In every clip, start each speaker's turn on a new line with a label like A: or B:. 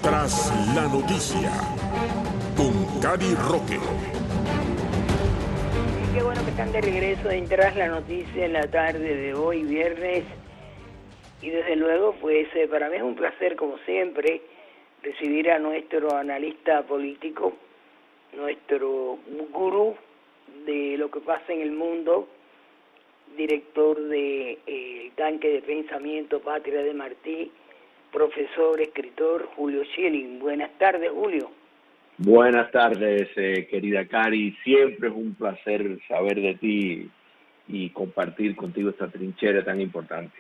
A: Tras la noticia, con Cari Roque.
B: Y qué bueno que están de regreso en Tras la Noticia en la tarde de hoy, viernes. Y desde luego, pues para mí es un placer, como siempre, recibir a nuestro analista político, nuestro gurú de lo que pasa en el mundo, director de Tanque de Pensamiento Patria de Martí, profesor, escritor, Julio Schilling. Buenas tardes, Julio.
C: Buenas tardes, querida Cari. Siempre es un placer saber de ti y compartir contigo esta trinchera tan importante.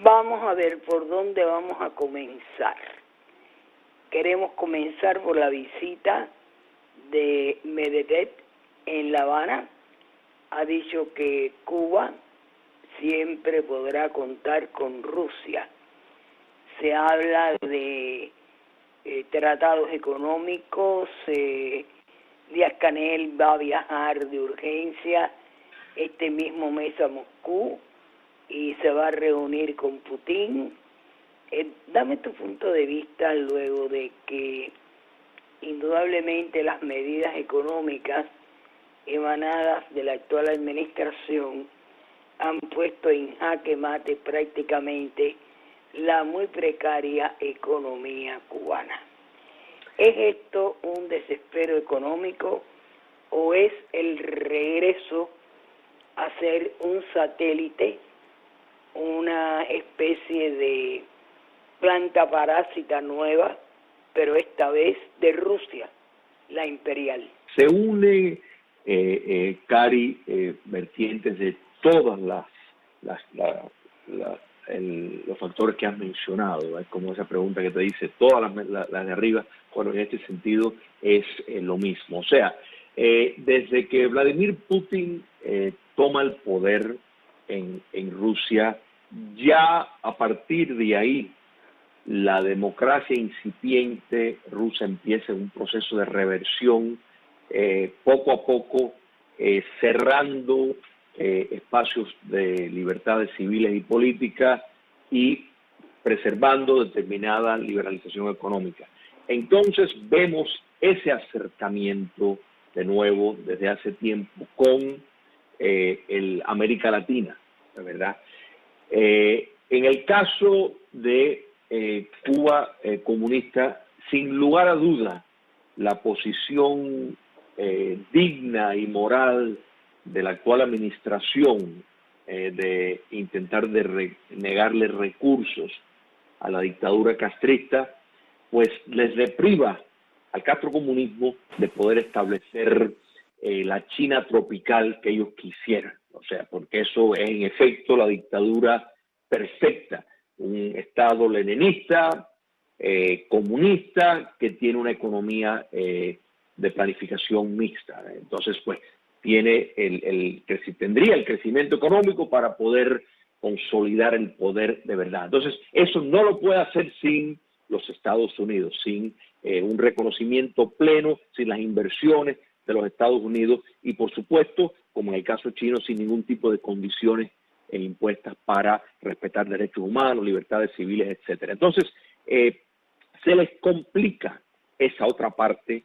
B: Vamos a ver por dónde vamos a comenzar. Queremos comenzar por la visita de Medvedev en La Habana. Ha dicho que Cuba siempre podrá contar con Rusia. Se habla de tratados económicos. Díaz-Canel va a viajar de urgencia este mismo mes a Moscú y se va a reunir con Putin. Dame tu punto de vista luego de que indudablemente las medidas económicas emanadas de la actual administración han puesto en jaque mate prácticamente la muy precaria economía cubana. ¿Es esto un desespero económico o es el regreso a ser un satélite, una especie de planta parásita nueva, pero esta vez de Rusia, la imperial?
C: Se une, Cari, vertientes de todas los factores que has mencionado. Es como esa pregunta que te dice, todas las de arriba, bueno, en este sentido es lo mismo. O sea, desde que Vladimir Putin toma el poder en Rusia, ya a partir de ahí, la democracia incipiente rusa empieza un proceso de reversión, poco a poco cerrando espacios de libertades civiles y políticas y preservando determinada liberalización económica. Entonces vemos ese acercamiento de nuevo desde hace tiempo con América Latina, ¿verdad? En el caso de Cuba comunista, sin lugar a duda, la posición digna y moral de la actual administración de intentar negarle recursos a la dictadura castrista, pues les depriva al castrocomunismo de poder establecer la China tropical que ellos quisieran. O sea, porque eso es en efecto la dictadura perfecta, un Estado leninista, comunista, que tiene una economía de planificación mixta. Entonces, pues, tendría el crecimiento económico para poder consolidar el poder de verdad. Entonces, eso no lo puede hacer sin los Estados Unidos, sin un reconocimiento pleno, sin las inversiones de los Estados Unidos y, por supuesto, como en el caso chino, sin ningún tipo de condiciones impuestas para respetar derechos humanos, libertades civiles, etcétera. Entonces, se les complica esa otra parte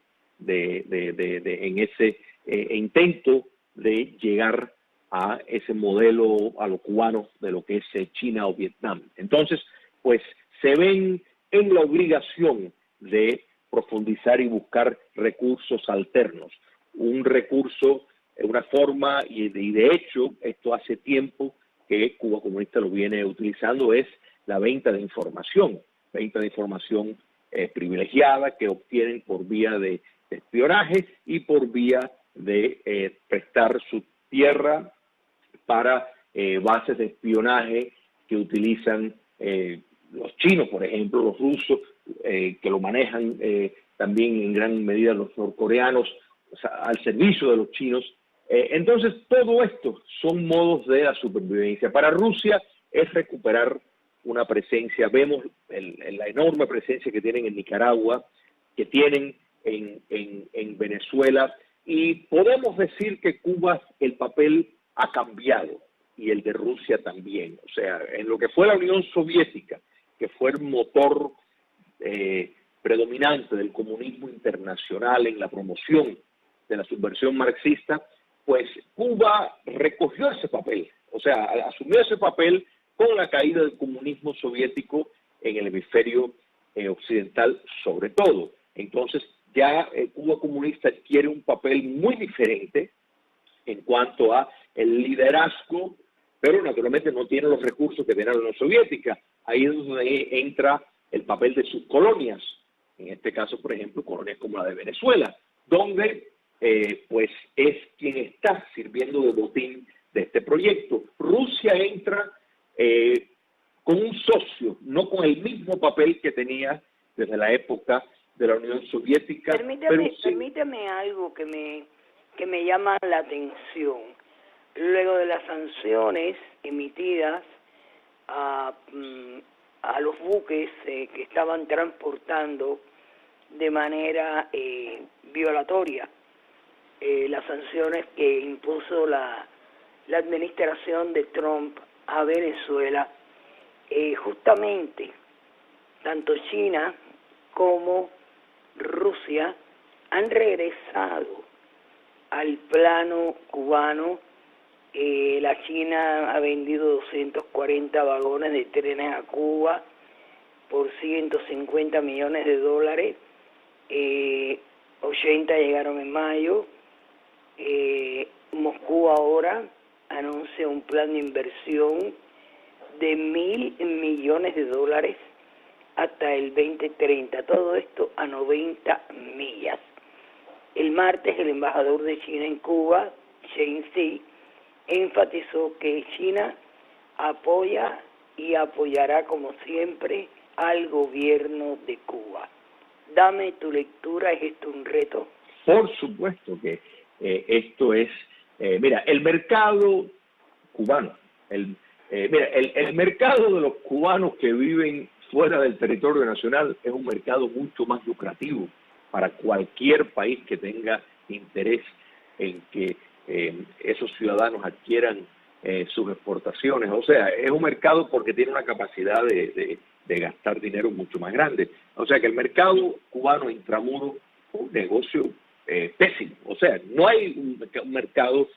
C: en ese intento de llegar a ese modelo a los cubanos de lo que es China o Vietnam. Entonces, pues se ven en la obligación de profundizar y buscar recursos alternos. Un recurso, una forma, y de hecho, esto hace tiempo que Cuba Comunista lo viene utilizando, es la venta de información privilegiada que obtienen por vía de espionaje y por vía de prestar su tierra para bases de espionaje que utilizan los chinos, por ejemplo, los rusos, que lo manejan también en gran medida los norcoreanos, o sea, al servicio de los chinos. Entonces, todo esto son modos de la supervivencia. Para Rusia es recuperar una presencia. Vemos la enorme presencia que tienen en Nicaragua, que tienen en Venezuela, y podemos decir que Cuba, el papel ha cambiado, y el de Rusia también. O sea, en lo que fue la Unión Soviética, que fue el motor predominante del comunismo internacional en la promoción de la subversión marxista, pues Cuba recogió ese papel, o sea, asumió ese papel con la caída del comunismo soviético en el hemisferio occidental sobre todo. Entonces ya Cuba comunista adquiere un papel muy diferente en cuanto a el liderazgo, pero naturalmente no tiene los recursos que tenía la Unión Soviética. Ahí es donde entra el papel de sus colonias, en este caso, por ejemplo, colonias como la de Venezuela, donde pues es quien está sirviendo de botín de este proyecto. Rusia entra con un socio, no con el mismo papel que tenía desde la época de la Unión Soviética.
B: Permítame algo que me llama la atención. Luego de las sanciones emitidas a los buques que estaban transportando de manera violatoria las sanciones que impuso la administración de Trump a Venezuela, justamente tanto China como Rusia han regresado al plano cubano. La China ha vendido 240 vagones de trenes a Cuba por 150 millones de dólares, 80 llegaron en mayo. Moscú ahora anuncia un plan de inversión de 1.000 millones de dólares hasta el 2030, todo esto a 90 millas. El martes el embajador de China en Cuba, Chen Xi, enfatizó que China apoya y apoyará como siempre al gobierno de Cuba. Dame tu lectura, ¿es esto un reto?
C: Por supuesto que esto es, mira, el mercado cubano, el mercado de los cubanos que viven fuera del territorio nacional es un mercado mucho más lucrativo para cualquier país que tenga interés en que esos ciudadanos adquieran sus exportaciones. O sea, es un mercado porque tiene una capacidad de gastar dinero mucho más grande. O sea que el mercado cubano intramuro es un negocio pésimo. O sea, no hay un mercado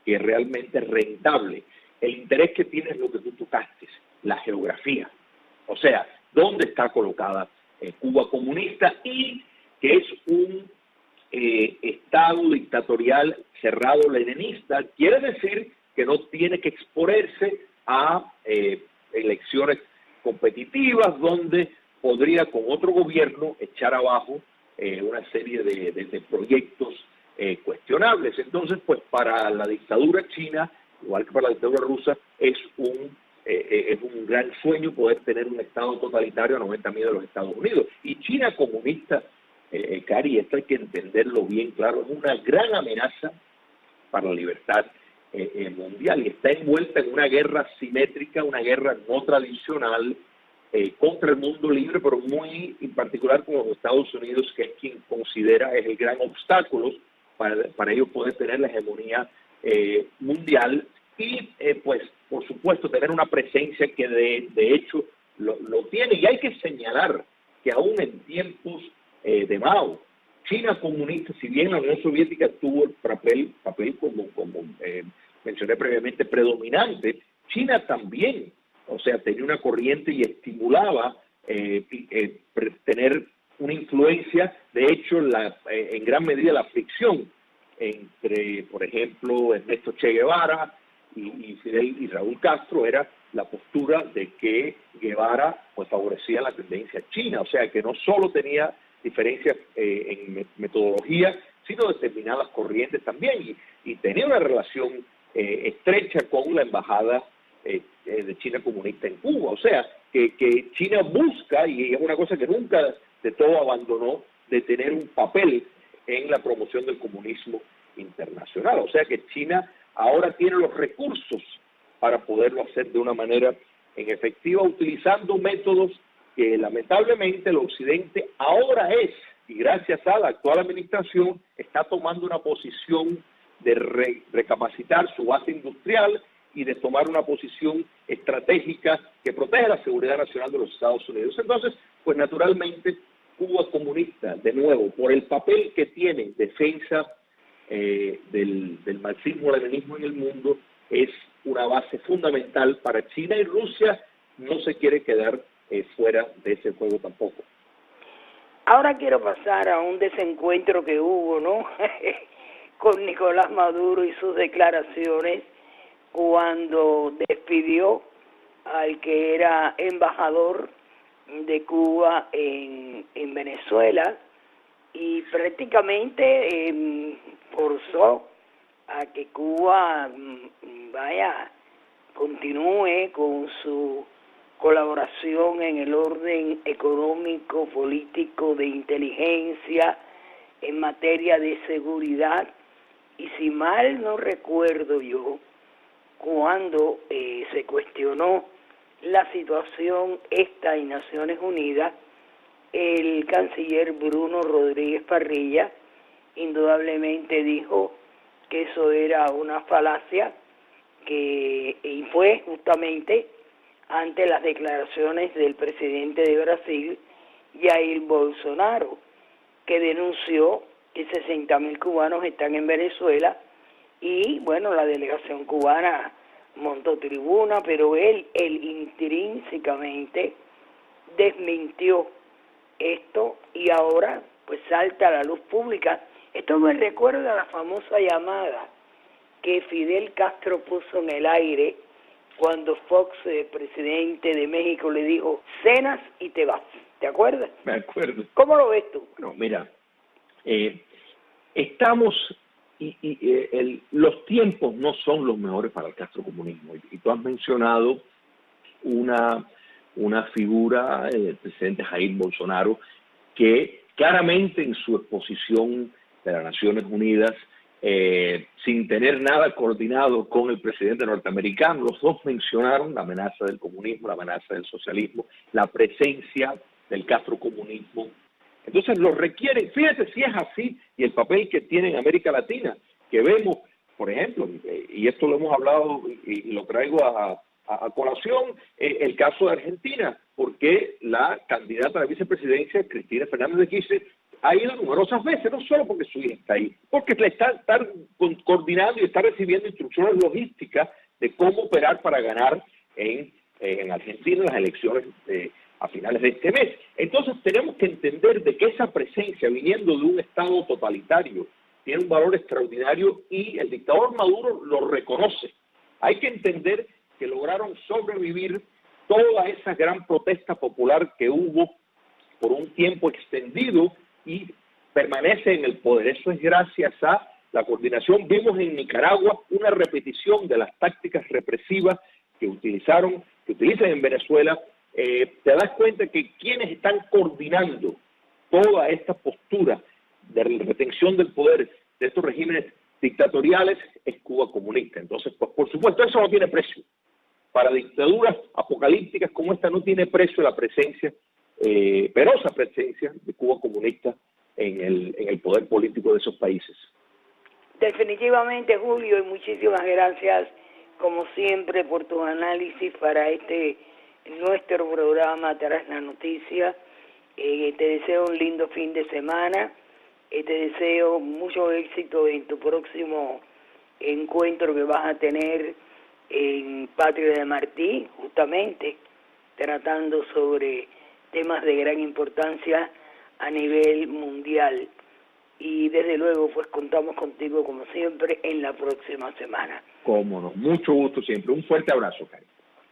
C: que realmente es rentable. El interés que tiene es lo que tú tocaste, la geografía. O sea, dónde está colocada Cuba comunista y que es un Estado dictatorial cerrado leninista, quiere decir que no tiene que exponerse a elecciones competitivas donde podría con otro gobierno echar abajo una serie de proyectos cuestionables. Entonces, pues para la dictadura china, igual que para la dictadura rusa, es un gran sueño poder tener un Estado totalitario a 90 millas de los Estados Unidos. Y China comunista, Cari, esto hay que entenderlo bien claro, es una gran amenaza para la libertad mundial y está envuelta en una guerra simétrica, una guerra no tradicional contra el mundo libre, pero muy en particular con los Estados Unidos, que es quien considera es el gran obstáculo para ellos poder tener la hegemonía mundial y pues por supuesto tener una presencia que de hecho lo tiene. Y hay que señalar que aún en tiempos de Mao, China comunista, si bien la Unión Soviética tuvo el papel como mencioné previamente predominante, China también, o sea, tenía una corriente y estimulaba tener una influencia. De hecho, en gran medida la fricción entre, por ejemplo, Ernesto Che Guevara y Fidel y Raúl Castro era la postura de que Guevara pues favorecía la tendencia china, o sea que no solo tenía diferencias en metodología, sino determinadas corrientes también, y tenía una relación estrecha con la embajada de China comunista en Cuba. O sea que China busca, y es una cosa que nunca de todo abandonó, de tener un papel en la promoción del comunismo internacional. O sea que China ahora tiene los recursos para poderlo hacer de una manera en efectiva, utilizando métodos que lamentablemente el Occidente ahora y gracias a la actual administración, está tomando una posición de recapacitar su base industrial y de tomar una posición estratégica que protege la seguridad nacional de los Estados Unidos. Entonces, pues naturalmente Cuba comunista, de nuevo, por el papel que tiene en defensa del marxismo-leninismo en el mundo, es una base fundamental para China, y Rusia no se quiere quedar fuera de ese juego tampoco.
B: Ahora quiero pasar a un desencuentro que hubo, ¿no? con Nicolás Maduro y sus declaraciones cuando despidió al que era embajador de Cuba en Venezuela, y prácticamente forzó a que Cuba continúe con su colaboración en el orden económico, político, de inteligencia, en materia de seguridad. Y si mal no recuerdo yo, cuando se cuestionó la situación esta en Naciones Unidas, el canciller Bruno Rodríguez Parrilla indudablemente dijo que eso era una falacia, y fue justamente ante las declaraciones del presidente de Brasil, Jair Bolsonaro, que denunció que 60.000 cubanos están en Venezuela, y bueno, la delegación cubana montó tribuna, pero él intrínsecamente desmintió esto, y ahora pues salta a la luz pública. Esto me recuerda a la famosa llamada que Fidel Castro puso en el aire cuando Fox, el presidente de México, le dijo: cenas y te vas. ¿Te acuerdas?
C: Me acuerdo.
B: ¿Cómo lo ves tú?
C: No, mira, estamos, los tiempos no son los mejores para el castrocomunismo. Y tú has mencionado una figura, el presidente Jair Bolsonaro, que claramente en su exposición de las Naciones Unidas, sin tener nada coordinado con el presidente norteamericano, los dos mencionaron la amenaza del comunismo, la amenaza del socialismo, la presencia del castrocomunismo. Entonces lo requiere. Fíjate si es así, y el papel que tiene en América Latina, que vemos, por ejemplo, y esto lo hemos hablado y lo traigo a colación, el caso de Argentina, porque la candidata a la vicepresidencia, Cristina Fernández de Kirchner, ha ido numerosas veces, no solo porque su hija está ahí, porque le está coordinando y está recibiendo instrucciones logísticas de cómo operar para ganar en Argentina las elecciones a finales de este mes. Entonces tenemos que entender de que esa presencia, viniendo de un Estado totalitario, tiene un valor extraordinario, y el dictador Maduro lo reconoce. Hay que entender que lograron sobrevivir toda esa gran protesta popular que hubo por un tiempo extendido, y permanece en el poder. Eso es gracias a la coordinación. Vimos en Nicaragua una repetición de las tácticas represivas que utilizan en Venezuela. Te das cuenta que quienes están coordinando toda esta postura de retención del poder de estos regímenes dictatoriales es Cuba comunista. Entonces, pues por supuesto, eso no tiene precio. Para dictaduras apocalípticas como esta no tiene precio la presencia, penosa presencia de Cuba comunista en el poder político de esos países.
B: Definitivamente, Julio, y muchísimas gracias, como siempre, por tus análisis para nuestro programa Tras la Noticia. Te deseo un lindo fin de semana. Te deseo mucho éxito en tu próximo encuentro que vas a tener en Patria de Martí, justamente tratando sobre temas de gran importancia a nivel mundial. Y desde luego, pues contamos contigo como siempre en la próxima semana.
C: Cómo no, mucho gusto siempre. Un fuerte abrazo, Karen.